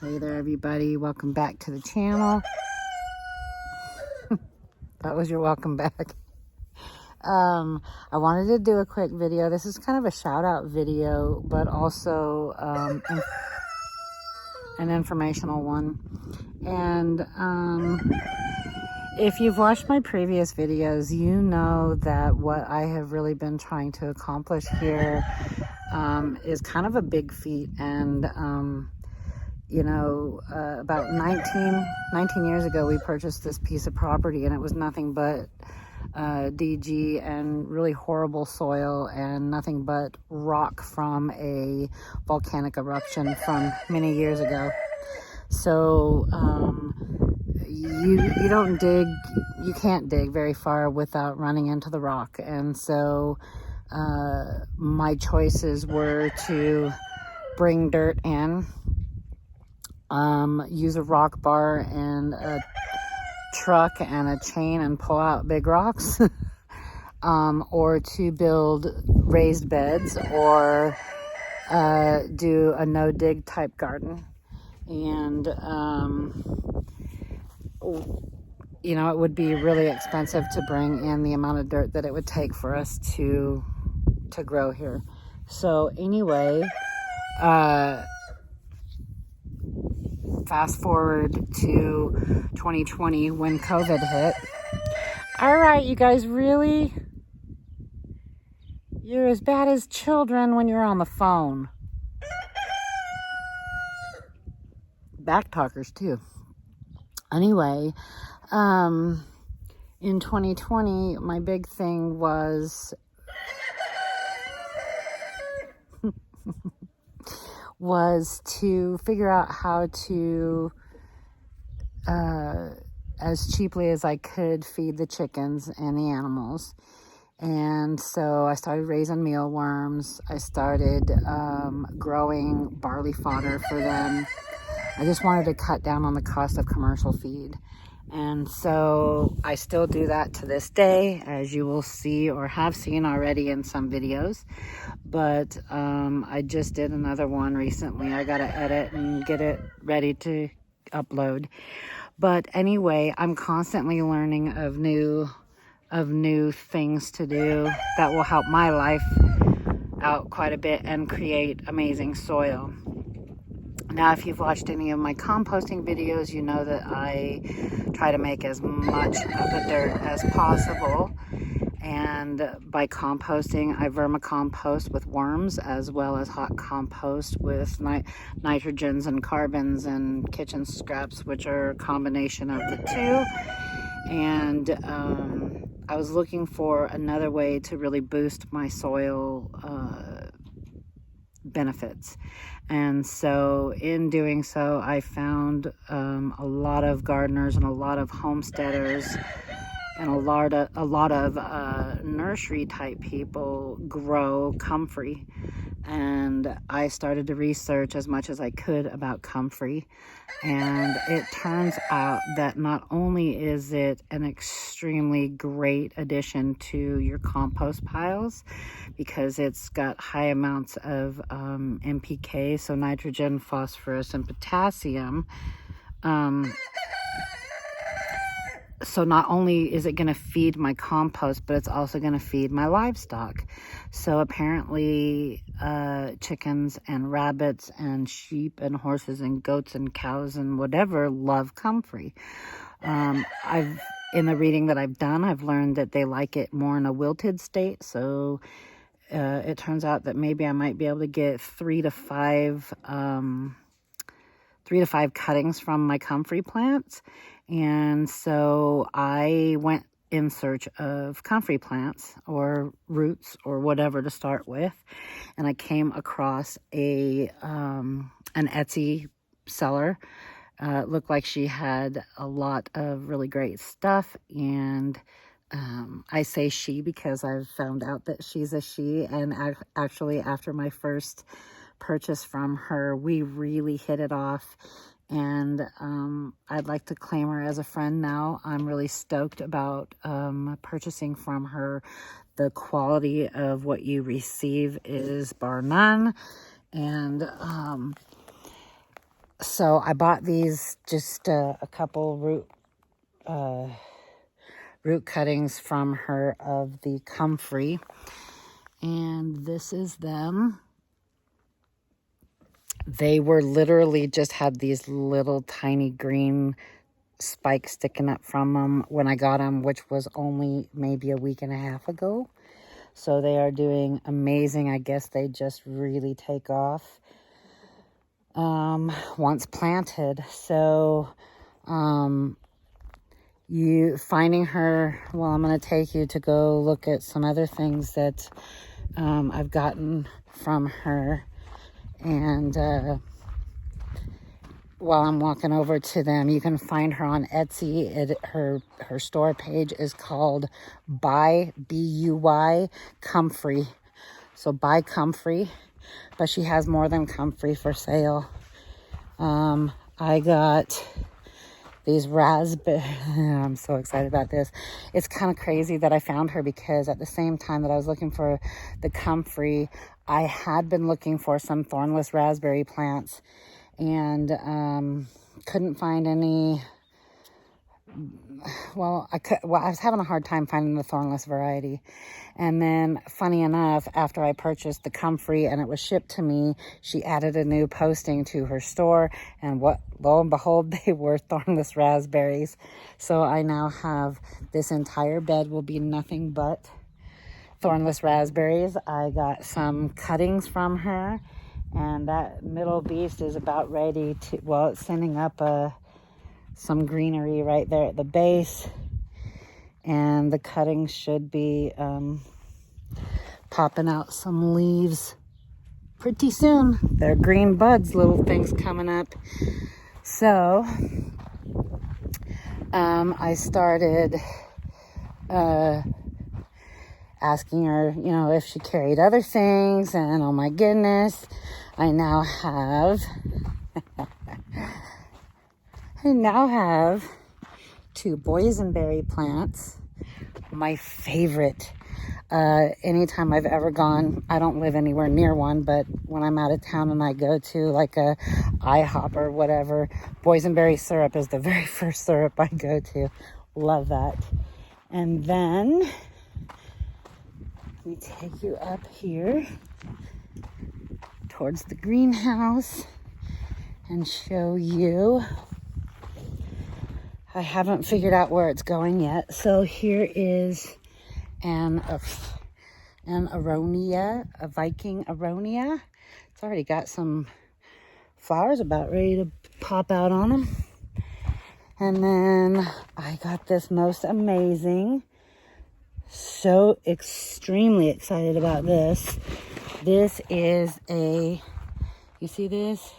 Hey there, everybody. Welcome back to the channel. That was your welcome back. I wanted to do a quick video. This is kind of a shout out video, but also an informational one. And if you've watched my previous videos, you know that what I have really been trying to accomplish here is kind of a big feat. And about 19 years ago, we purchased this piece of property, and it was nothing but DG and really horrible soil and nothing but rock from a volcanic eruption from many years ago. So you don't dig, you can't dig very far without running into the rock. And so my choices were to bring dirt in, use a rock bar and a truck and a chain and pull out big rocks, or to build raised beds or do a no dig type garden. And it would be really expensive to bring in the amount of dirt that it would take for us to grow here. So anyway, fast forward to 2020 when COVID hit. All right, you guys, really? You're as bad as children when you're on the phone. Backtalkers too. Anyway, in 2020, my big thing was to figure out how to, as cheaply as I could, feed the chickens and the animals. And so I started raising mealworms. I started growing barley fodder for them. I just wanted to cut down on the cost of commercial feed. And so I still do that to this day, as you will see or have seen already in some videos. But I just did another one recently. I got to edit and get it ready to upload. But anyway, I'm constantly learning of new things to do that will help my life out quite a bit and create amazing soil. Now, if you've watched any of my composting videos, you know that I try to make as much of the dirt as possible. And by composting, I vermicompost with worms as well as hot compost with nitrogens and carbons and kitchen scraps, which are a combination of the two. And I was looking for another way to really boost my soil benefits. And so in doing so, I found a lot of gardeners and a lot of homesteaders and a lot of nursery type people grow comfrey. And I started to research as much as I could about comfrey. And it turns out that not only is it an extremely great addition to your compost piles, because it's got high amounts of NPK, so nitrogen, phosphorus, and potassium. So not only is it going to feed my compost, but it's also going to feed my livestock. So apparently chickens and rabbits and sheep and horses and goats and cows and whatever love comfrey. In the reading that I've done, I've learned that they like it more in a wilted state. So it turns out that maybe I might be able to get 3 to 5 cuttings from my comfrey plants. And so I went in search of comfrey plants or roots or whatever to start with. And I came across an Etsy seller. It looked like she had a lot of really great stuff. And I say she because I've found out that she's a she. And actually, after my first purchase from her, we really hit it off. And I'd like to claim her as a friend now. I'm really stoked about purchasing from her. The quality of what you receive is bar none. And So I bought these, just a couple root cuttings from her of the Comfrey. And this is them. They were literally just had these little tiny green spikes sticking up from them when I got them, which was only maybe a week and a half ago. So they are doing amazing. I guess they just really take off once planted. So you finding her, well, I'm going to take you to go look at some other things that I've gotten from her. And while I'm walking over to them, you can find her on Etsy. Her store page is called Buy, B-U-Y, Comfrey. So BuyComfrey, but she has more than Comfrey for sale. I got these raspberry. I'm so excited about this. It's kind of crazy that I found her, because at the same time that I was looking for the Comfrey, I had been looking for some thornless raspberry plants, and couldn't find any. Well, I was having a hard time finding the thornless variety. And then, funny enough, after I purchased the Comfrey and it was shipped to me, she added a new posting to her store, and lo and behold, they were thornless raspberries. So I now have this entire bed will be nothing but thornless raspberries. I got some cuttings from her, and that middle beast is about ready to, well, it's sending up some greenery right there at the base, and the cuttings should be popping out some leaves pretty soon. They're green buds, little things coming up. So I started asking her, if she carried other things, and oh my goodness, I now have 2 boysenberry plants. My favorite. Anytime I've ever gone, I don't live anywhere near one, but when I'm out of town and I go to like a IHOP or whatever, boysenberry syrup is the very first syrup I go to. Love that. And then let me take you up here towards the greenhouse and show you. I haven't figured out where it's going yet. So here is an aronia, a Viking aronia. It's already got some flowers about ready to pop out on them. And then I got this most amazing, so extremely excited about this. This is you see this?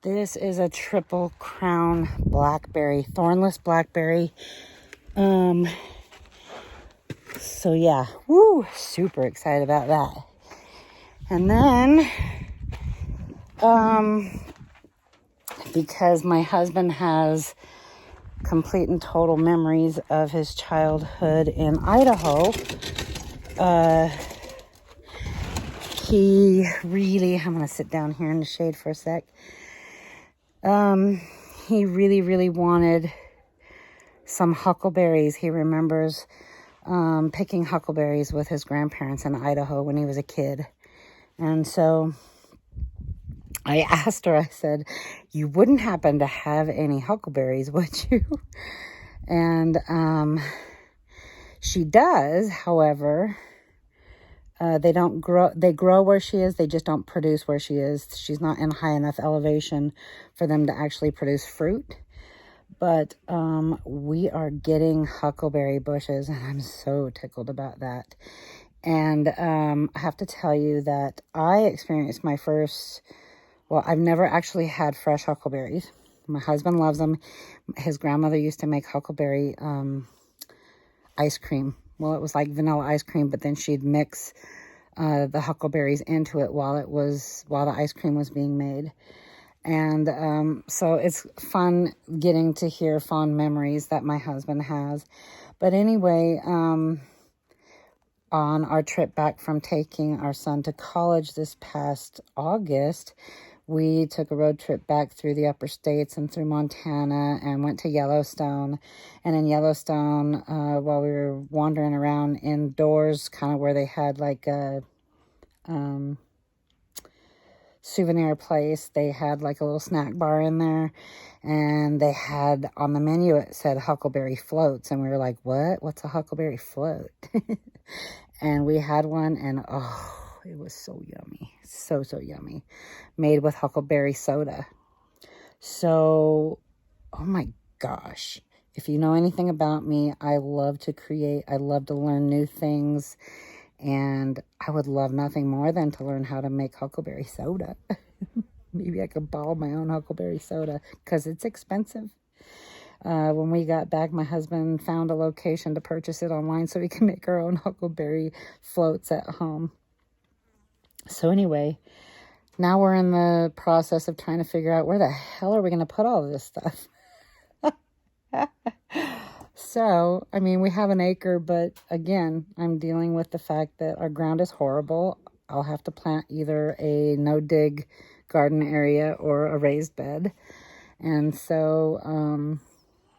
This is a triple crown blackberry, thornless blackberry. So yeah, super excited about that. And then, because my husband has complete and total memories of his childhood in Idaho, he really, I'm going to sit down here in the shade for a sec. He really, really wanted some huckleberries. He remembers picking huckleberries with his grandparents in Idaho when he was a kid. And so I asked her, I said, you wouldn't happen to have any huckleberries, would you? And she does, however. They grow where she is. They just don't produce where she is. She's not in high enough elevation for them to actually produce fruit. But we are getting huckleberry bushes, and I'm so tickled about that. And I have to tell you that I experienced my first, I've never actually had fresh huckleberries. My husband loves them. His grandmother used to make huckleberry ice cream. Well, it was like vanilla ice cream, but then she'd mix the huckleberries into it while the ice cream was being made. And so it's fun getting to hear fond memories that my husband has. But anyway, on our trip back from taking our son to college this past August, we took a road trip back through the upper states and through Montana and went to Yellowstone. And in Yellowstone, while we were wandering around indoors, kind of where they had like a souvenir place, they had like a little snack bar in there, and they had on the menu, it said Huckleberry floats, and we were like, what's a Huckleberry float? And we had one, and oh, it was so yummy, so yummy, made with huckleberry soda. So, oh my gosh, if you know anything about me, I love to create, I love to learn new things. And I would love nothing more than to learn how to make huckleberry soda. Maybe I could bottle my own huckleberry soda because it's expensive. When we got back, my husband found a location to purchase it online so we can make our own huckleberry floats at home. So anyway, now we're in the process of trying to figure out where the hell are we going to put all of this stuff. So, I mean, we have an acre, but again, I'm dealing with the fact that our ground is horrible. I'll have to plant either a no-dig garden area or a raised bed. And so,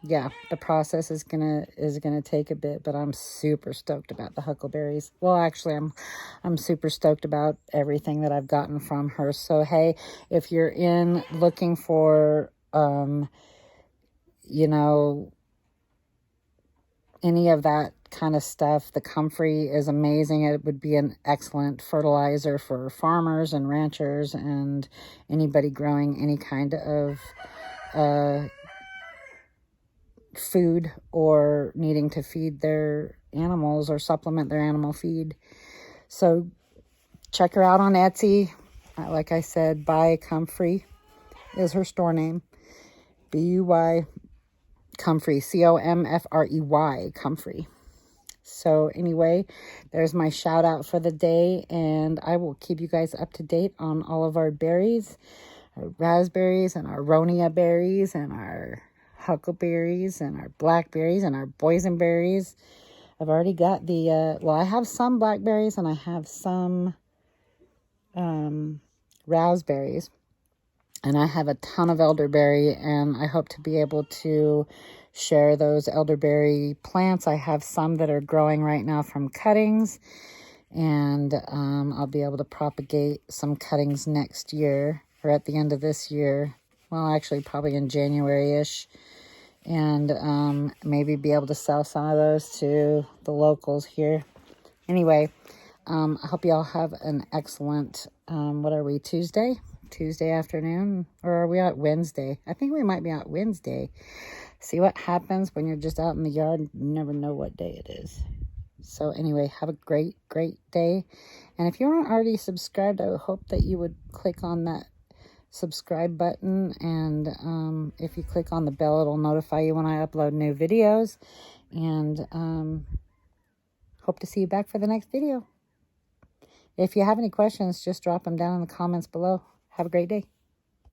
yeah, the process is gonna take a bit, but I'm super stoked about the huckleberries. Well, actually, I'm super stoked about everything that I've gotten from her. So, hey, if you're looking for, you know, any of that kind of stuff, the Comfrey is amazing. It would be an excellent fertilizer for farmers and ranchers and anybody growing any kind of food or needing to feed their animals or supplement their animal feed. So check her out on Etsy. Like I said, BuyComfrey is her store name. BUY Comfrey, COMFREY, Comfrey. So anyway, there's my shout out for the day, and I will keep you guys up to date on all of our berries, our raspberries and our ronia berries and our huckleberries and our blackberries and our boysenberries. I've already got well, I have some blackberries and I have some raspberries. And I have a ton of elderberry, and I hope to be able to share those elderberry plants. I have some that are growing right now from cuttings, and I'll be able to propagate some cuttings next year, or at the end of this year. Well, actually, probably in January-ish. And maybe be able to sell some of those to the locals here. Anyway, I hope you all have an excellent, what are we, Tuesday afternoon, or are we out Wednesday? I think we might be out Wednesday. See what happens when you're just out in the yard. You never know what day it is. So anyway, have a great day. And if you aren't already subscribed, I hope that you would click on that subscribe button. And if you click on the bell, it'll notify you when I upload new videos. And hope to see you back for the next video. If you have any questions, just drop them down in the comments below. Have a great day.